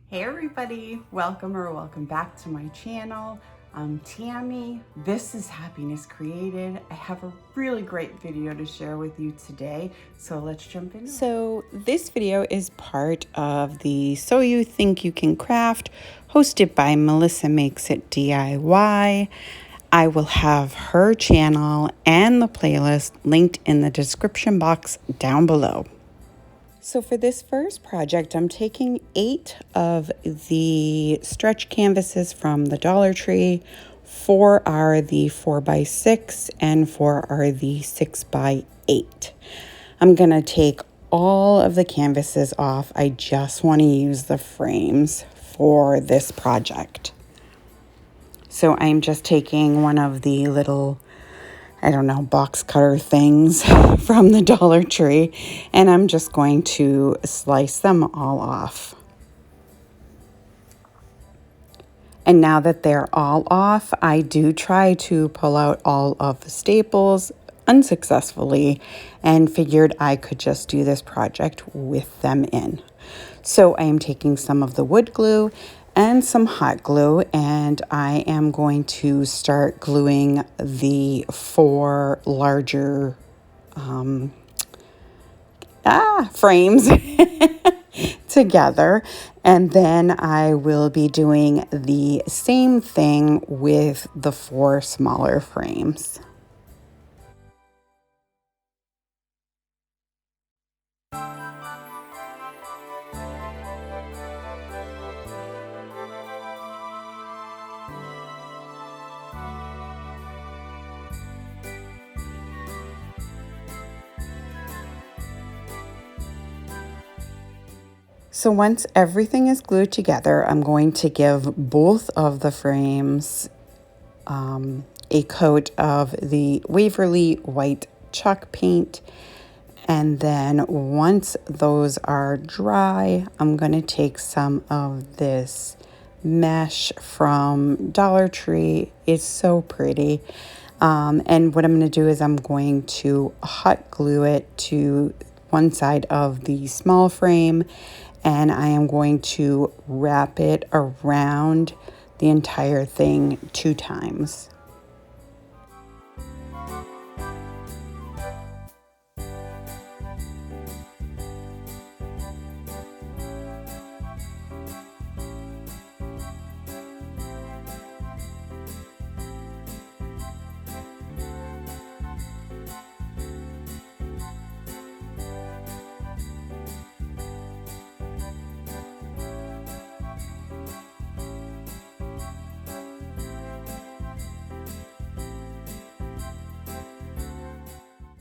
Hey everybody, welcome back to my channel. I'm Tammy. This is Happiness Created. I have a really great video to share with you today, so let's jump in. So this video is part of the So You Think You Can Craft, hosted by Melissa Makes It DIY. I will have her channel and the playlist linked in the description box down below. So for this first project, I'm taking 8 of the stretch canvases from the Dollar Tree. 4 are the 4x6 and 4 are the 6x8. I'm going to take all of the canvases off. I just want to use the frames for this project. So I'm just taking one of the little box cutter things from the Dollar Tree, and I'm just going to slice them all off. And now that they're all off, I do try to pull out all of the staples unsuccessfully and figured I could just do this project with them in. So I am taking some of the wood glue and some hot glue, and I am going to start gluing the 4 larger frames together, and then I will be doing the same thing with the 4 smaller frames. So once everything is glued together, I'm going to give both of the frames a coat of the Waverly White chalk paint. And then once those are dry, I'm going to take some of this mesh from Dollar Tree. It's so pretty. And what I'm going to do is I'm going to hot glue it to one side of the small frame, and I am going to wrap it around the entire thing 2 times.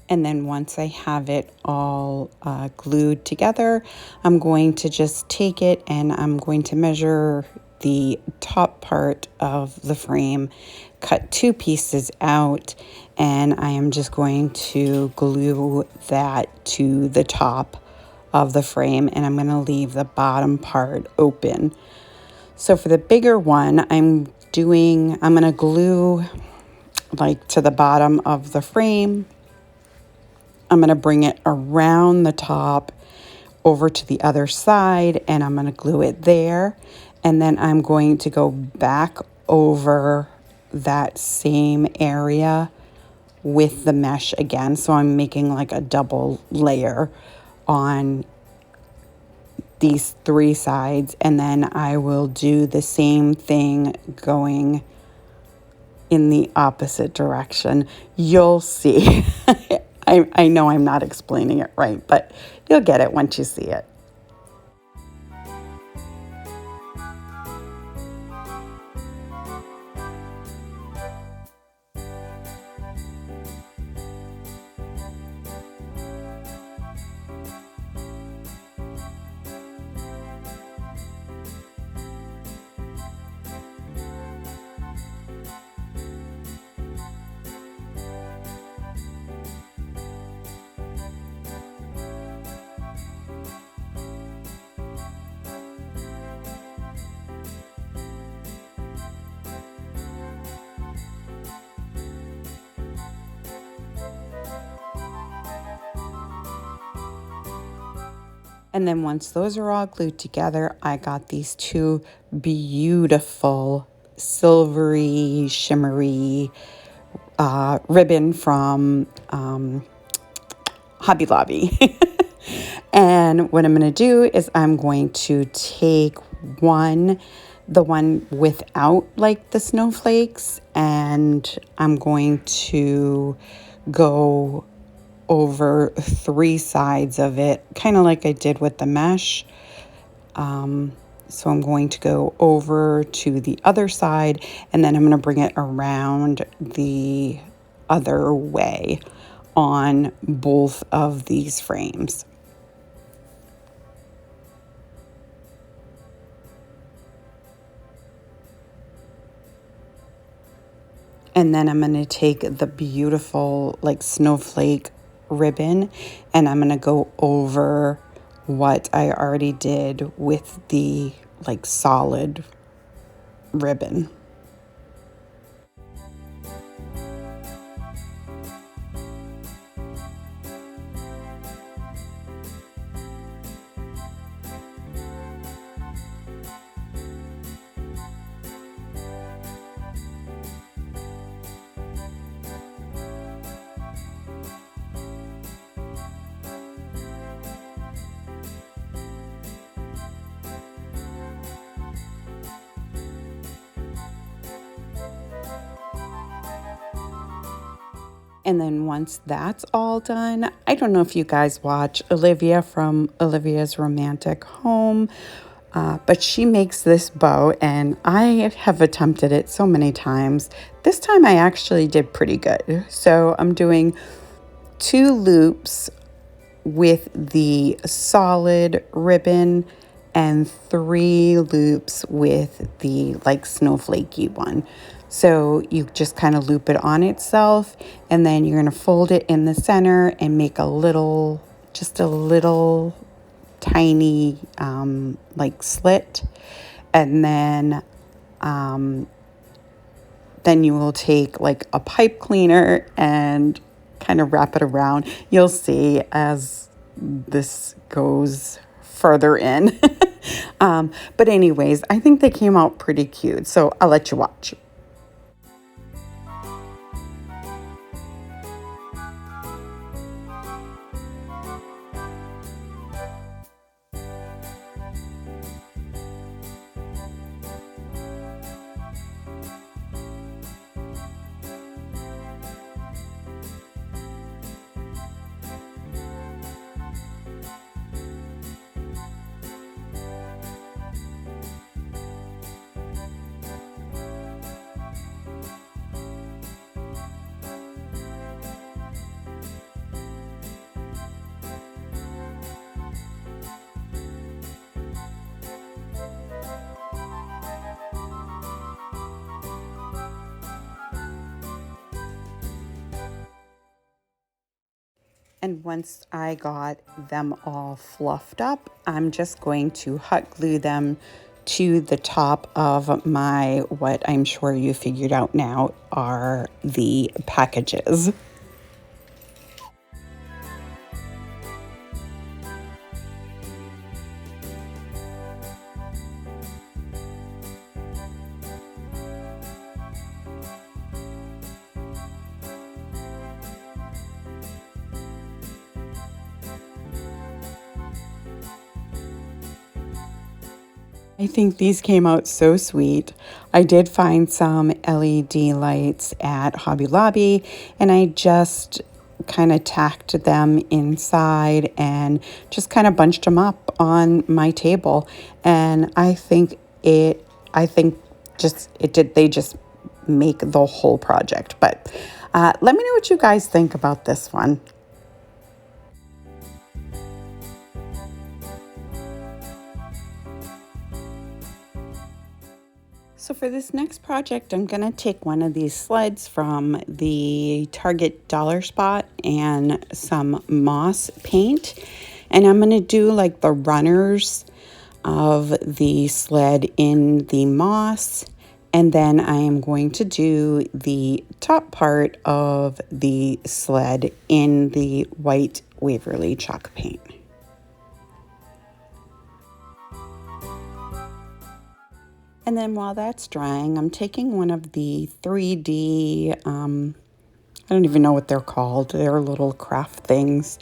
And then once I have it all glued together, I'm going to just take it and I'm going to measure the top part of the frame, cut 2 pieces out, and I am just going to glue that to the top of the frame, and I'm going to leave the bottom part open. So for the bigger one, I'm going to glue like to the bottom of the frame. I'm going to bring it around the top over to the other side, and I'm going to glue it there. And then I'm going to go back over that same area with the mesh again. So I'm making like a double layer on these 3 sides. And then I will do the same thing going in the opposite direction. You'll see. I know I'm not explaining it right, but you'll get it once you see it. And then once those are all glued together, I got these two beautiful silvery, shimmery ribbon from Hobby Lobby. And what I'm going to do is I'm going to take the one without like the snowflakes, and I'm going to go over three sides of it, kind of like I did with the mesh. So I'm going to go over to the other side, and then I'm going to bring it around the other way on both of these frames. And then I'm going to take the beautiful like snowflake ribbon, and I'm going to go over what I already did with the like solid ribbon. And then once that's all done, I don't know if you guys watch Olivia from Olivia's Romantic Home, but she makes this bow, and I have attempted it so many times. This time I actually did pretty good. So I'm doing 2 loops with the solid ribbon and 3 loops with the like snowflakey one. So you just kind of loop it on itself, and then you're going to fold it in the center and make just a little tiny like slit, and then you will take like a pipe cleaner and kind of wrap it around. You'll see as this goes further in. But anyways, I think they came out pretty cute, so I'll let you watch. And once I got them all fluffed up, I'm just going to hot glue them to the top of my, what I'm sure you figured out now are the packages. I think these came out so sweet. I did find some LED lights at Hobby Lobby, and I just kind of tacked them inside and just kind of bunched them up on my table. And they just make the whole project. But let me know what you guys think about this one. So for this next project, I'm going to take one of these sleds from the Target Dollar Spot and some moss paint. And I'm going to do like the runners of the sled in the moss. And then I am going to do the top part of the sled in the white Waverly chalk paint. And then while that's drying, I'm taking one of the 3D, I don't even know what they're called. They're little craft things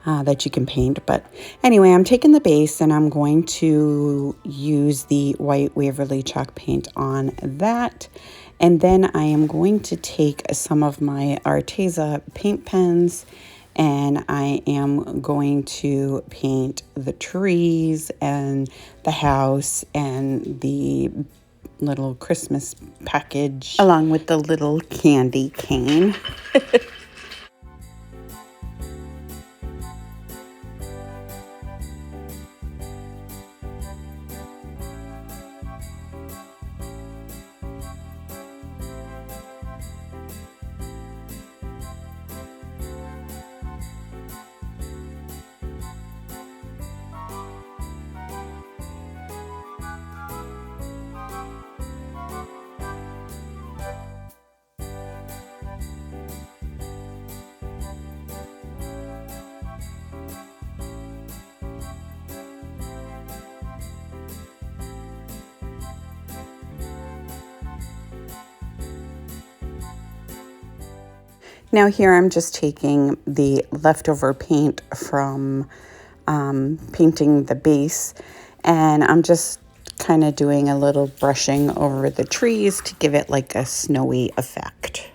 that you can paint. But anyway, I'm taking the base and I'm going to use the white Waverly chalk paint on that. And then I am going to take some of my Arteza paint pens and I am going to paint the trees and the house and the little Christmas package along with the little candy cane. Now here I'm just taking the leftover paint from painting the base, and I'm just kind of doing a little brushing over the trees to give it like a snowy effect.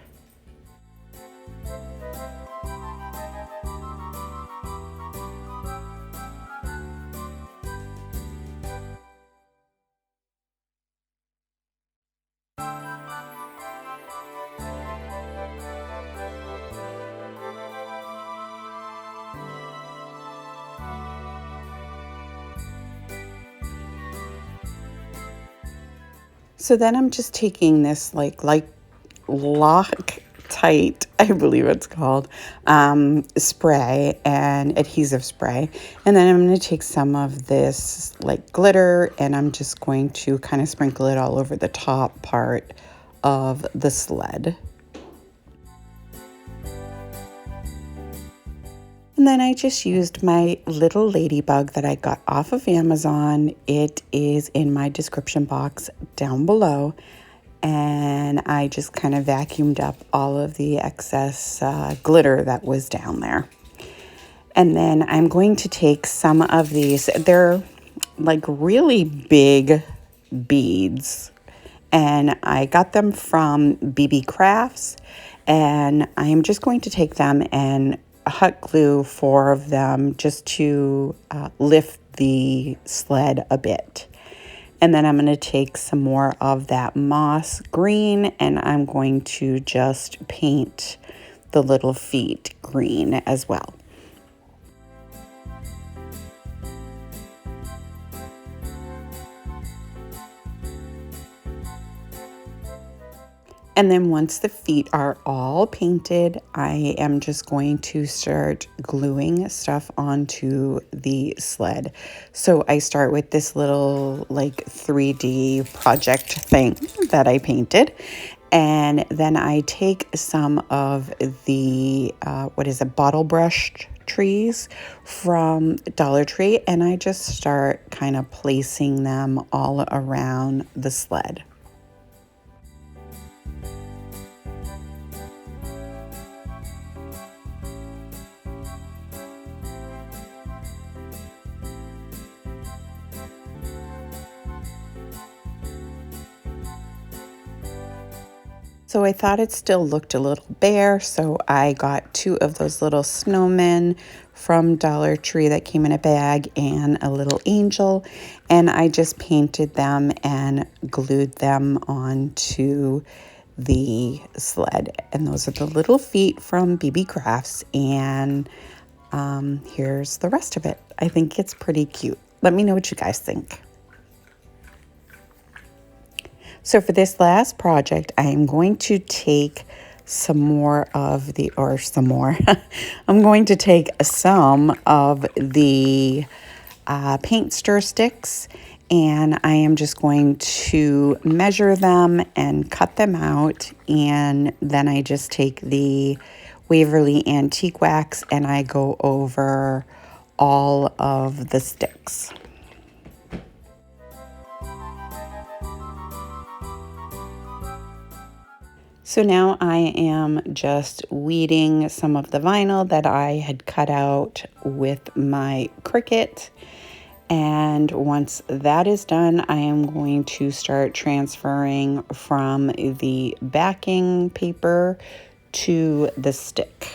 So then I'm just taking this like Loctite, I believe it's called, spray and adhesive spray. And then I'm going to take some of this like glitter and I'm just going to kind of sprinkle it all over the top part of the sled. And then I just used my little ladybug that I got off of Amazon. It is in my description box down below. And I just kind of vacuumed up all of the excess glitter that was down there. And then I'm going to take some of these. They're like really big beads. And I got them from Beebeecrafts. And I am just going to take them and hot glue 4 of them just to lift the sled a bit. And then I'm going to take some more of that moss green and I'm going to just paint the little feet green as well. And then once the feet are all painted, I am just going to start gluing stuff onto the sled. So I start with this little like 3D project thing that I painted. And then I take some of the, bottle brushed trees from Dollar Tree. And I just start kind of placing them all around the sled. So I thought it still looked a little bare, so I got 2 of those little snowmen from Dollar Tree that came in a bag and a little angel, and I just painted them and glued them onto the sled. And those are the little feet from Beebeecrafts, and here's the rest of it. I think it's pretty cute. Let me know what you guys think. So for this last project, I am going to take I'm going to take some of the paint stir sticks and I am just going to measure them and cut them out. And then I just take the Waverly Antique Wax and I go over all of the sticks. So now I am just weeding some of the vinyl that I had cut out with my Cricut. And once that is done, I am going to start transferring from the backing paper to the stick.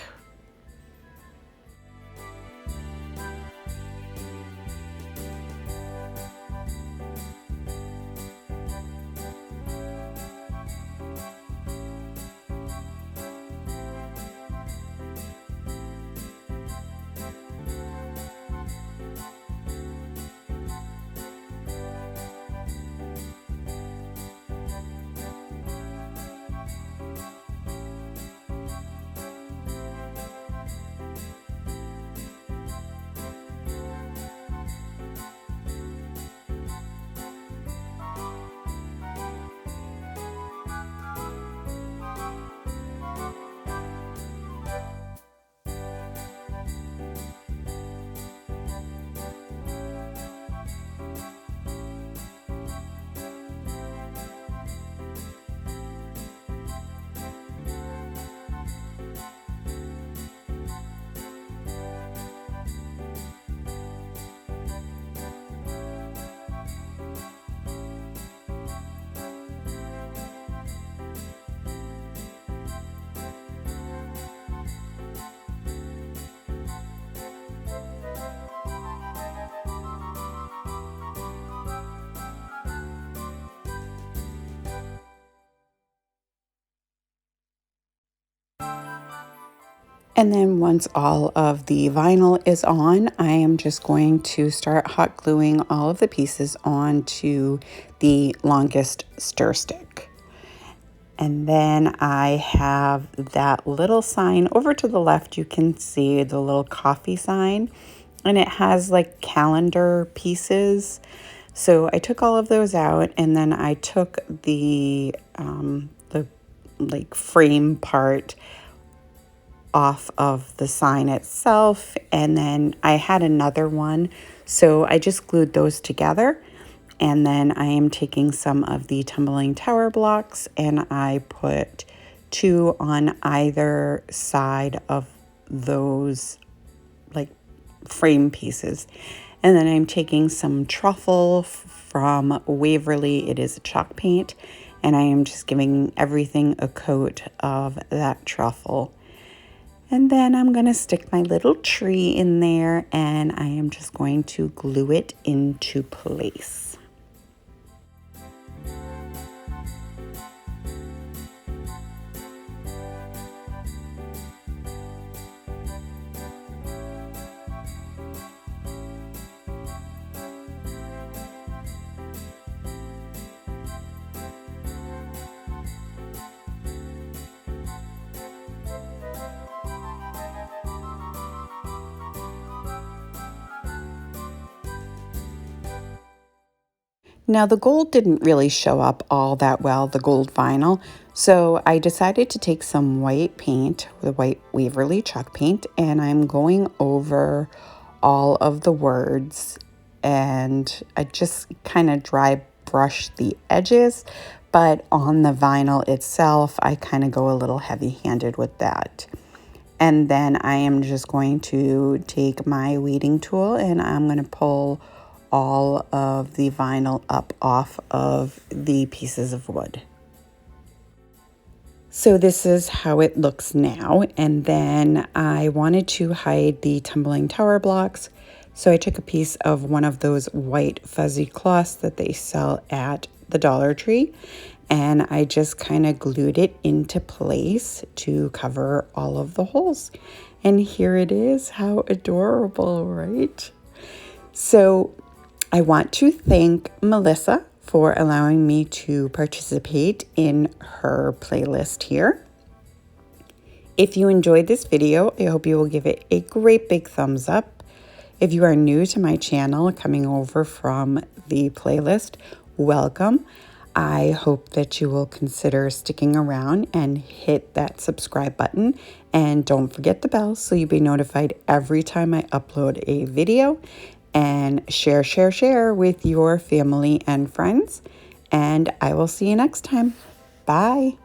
And then once all of the vinyl is on, I am just going to start hot gluing all of the pieces onto the longest stir stick. And then I have that little sign over to the left. You can see the little coffee sign, and it has like calendar pieces. So I took all of those out, and then I took the like frame part off of the sign itself, and then I had another one, so I just glued those together. And then I am taking some of the tumbling tower blocks, and I put 2 on either side of those like frame pieces. And then I'm taking some truffle from Waverly. It is a chalk paint, and I am just giving everything a coat of that truffle. And then I'm going to stick my little tree in there, and I am just going to glue it into place. Now the gold didn't really show up all that well, the gold vinyl, so I decided to take some white paint, the white Waverly chalk paint, and I'm going over all of the words, and I just kind of dry brush the edges, but on the vinyl itself, I kind of go a little heavy-handed with that. And then I am just going to take my weeding tool, and I'm going to pull all of the vinyl up off of the pieces of wood. So this is how it looks now. And then I wanted to hide the tumbling tower blocks. So I took a piece of one of those white fuzzy cloths that they sell at the Dollar Tree, and I just kind of glued it into place to cover all of the holes. And here it is. How adorable, right? So I want to thank Melissa for allowing me to participate in her playlist here. If you enjoyed this video, I hope you will give it a great big thumbs up. If you are new to my channel, coming over from the playlist, welcome. I hope that you will consider sticking around and hit that subscribe button. And don't forget the bell so you'll be notified every time I upload a video. And share with your family and friends. And I will see you next time. Bye.